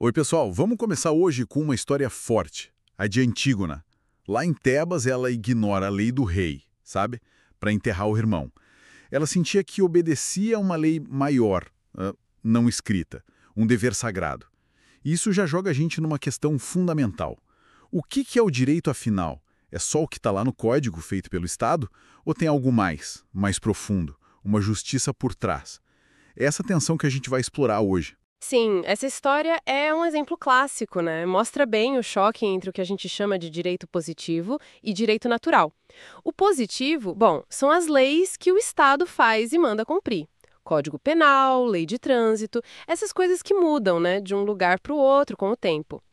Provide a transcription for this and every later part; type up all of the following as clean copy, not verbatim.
Oi, pessoal, vamos começar hoje com uma história forte, a de Antígona. Lá em Tebas, ela ignora a lei do rei, sabe? Para enterrar o irmão. Ela sentia que obedecia a uma lei maior, não escrita, um dever sagrado. E isso já joga a gente numa questão fundamental. O que é o direito, afinal? É só o que está lá no código feito pelo Estado? Ou tem algo mais profundo, uma justiça por trás? É essa tensão que a gente vai explorar hoje. Sim, essa história é um exemplo clássico, né? Mostra bem o choque entre o que a gente chama de direito positivo e direito natural. O positivo, bom, são as leis que o Estado faz e manda cumprir. Código Penal, lei de trânsito, essas coisas que mudam, né, de um lugar para o outro com o tempo.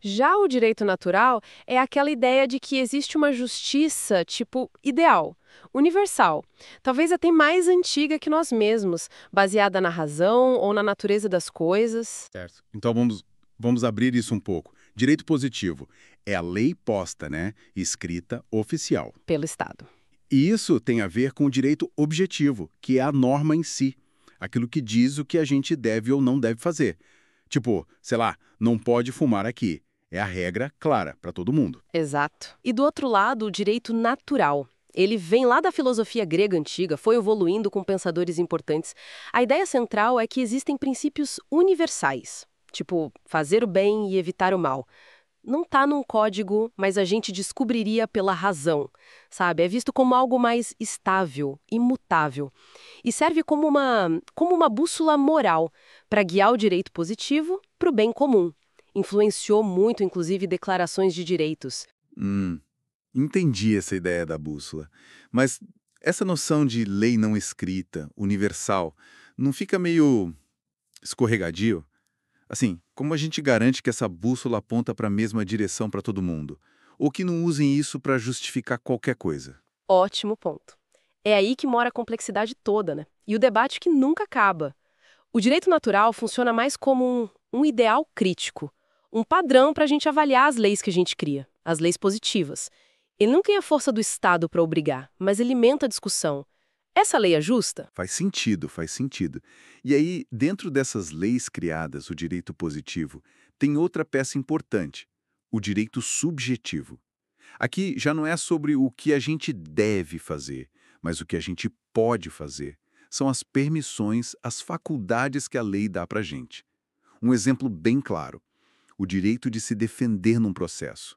Já o direito natural é aquela ideia de que existe uma justiça, tipo, ideal, universal, talvez até mais antiga que nós mesmos, baseada na razão ou na natureza das coisas. Certo. Então vamos abrir isso um pouco. Direito positivo é a lei posta, né? Escrita oficial. Pelo Estado. E isso tem a ver com o direito objetivo, que é a norma em si. Aquilo que diz o que a gente deve ou não deve fazer. Tipo, sei lá, não pode fumar aqui. É a regra clara para todo mundo. Exato. E do outro lado, o direito natural. Ele vem lá da filosofia grega antiga, foi evoluindo com pensadores importantes. A ideia central é que existem princípios universais, tipo fazer o bem e evitar o mal. Não está num código, mas a gente descobriria pela razão, sabe? É visto como algo mais estável, imutável. E serve como uma bússola moral para guiar o direito positivo para o bem comum. Influenciou muito, inclusive, declarações de direitos. Hum, entendi essa ideia da bússola. Mas essa noção de lei não escrita, universal, não fica meio escorregadio? Assim, como a gente garante que essa bússola aponta para a mesma direção para todo mundo? Ou que não usem isso para justificar qualquer coisa? Ótimo ponto. É aí que mora a complexidade toda, né? E o debate que nunca acaba. O direito natural funciona mais como um ideal crítico, um padrão para a gente avaliar as leis que a gente cria, as leis positivas. Ele não tem a força do Estado para obrigar, mas alimenta a discussão. Essa lei é justa? Faz sentido, faz sentido. E aí, dentro dessas leis criadas, o direito positivo, tem outra peça importante, o direito subjetivo. Aqui já não é sobre o que a gente deve fazer, mas o que a gente pode fazer. São as permissões, as faculdades que a lei dá para a gente. Um exemplo bem claro, o direito de se defender num processo.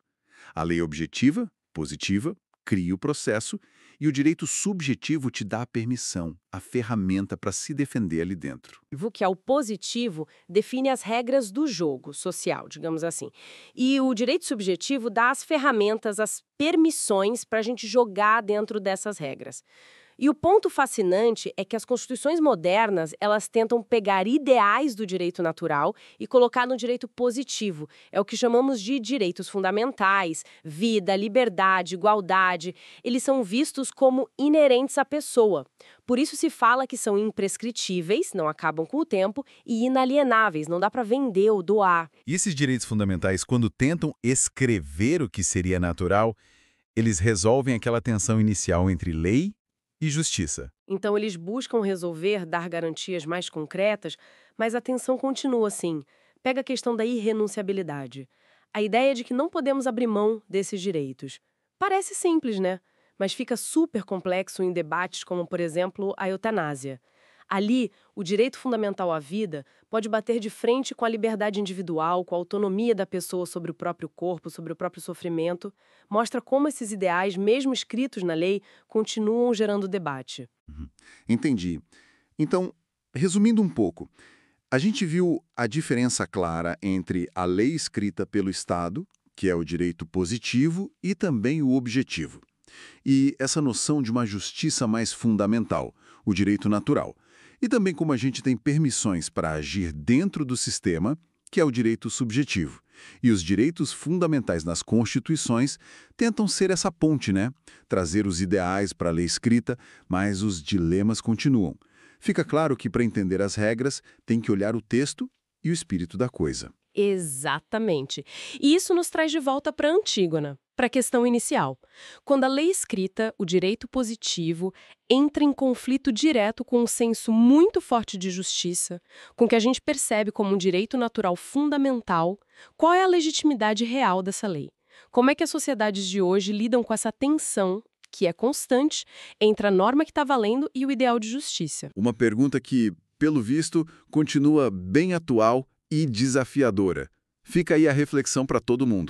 A lei objetiva, positiva, cria o processo e o direito subjetivo te dá a permissão, a ferramenta para se defender ali dentro. Que é o positivo, define as regras do jogo social, digamos assim. E o direito subjetivo dá as ferramentas, as permissões para a gente jogar dentro dessas regras. E o ponto fascinante é que as constituições modernas, elas tentam pegar ideais do direito natural e colocar no direito positivo. É o que chamamos de direitos fundamentais, vida, liberdade, igualdade. Eles são vistos como inerentes à pessoa. Por isso se fala que são imprescritíveis, não acabam com o tempo, e inalienáveis, não dá para vender ou doar. E esses direitos fundamentais, quando tentam escrever o que seria natural, eles resolvem aquela tensão inicial entre lei e justiça. Então, eles buscam resolver, dar garantias mais concretas, mas a tensão continua assim. Pega a questão da irrenunciabilidade. A ideia de que não podemos abrir mão desses direitos. Parece simples, né? Mas fica super complexo em debates como, por exemplo, a eutanásia. Ali, o direito fundamental à vida pode bater de frente com a liberdade individual, com a autonomia da pessoa sobre o próprio corpo, sobre o próprio sofrimento. Mostra como esses ideais, mesmo escritos na lei, continuam gerando debate. Entendi. Então, resumindo um pouco, a gente viu a diferença clara entre a lei escrita pelo Estado, que é o direito positivo, e também o objetivo. E essa noção de uma justiça mais fundamental, o direito natural. E também como a gente tem permissões para agir dentro do sistema, que é o direito subjetivo. E os direitos fundamentais nas constituições tentam ser essa ponte, né? Trazer os ideais para a lei escrita, mas os dilemas continuam. Fica claro que para entender as regras, tem que olhar o texto e o espírito da coisa. Exatamente. E isso nos traz de volta para Antígona. para a questão inicial. Quando a lei escrita, o direito positivo, entra em conflito direto com um senso muito forte de justiça, com o que a gente percebe como um direito natural fundamental, qual é a legitimidade real dessa lei? Como é que as sociedades de hoje lidam com essa tensão, que é constante, entre a norma que está valendo e o ideal de justiça? Uma pergunta que, pelo visto, continua bem atual e desafiadora. Fica aí a reflexão para todo mundo.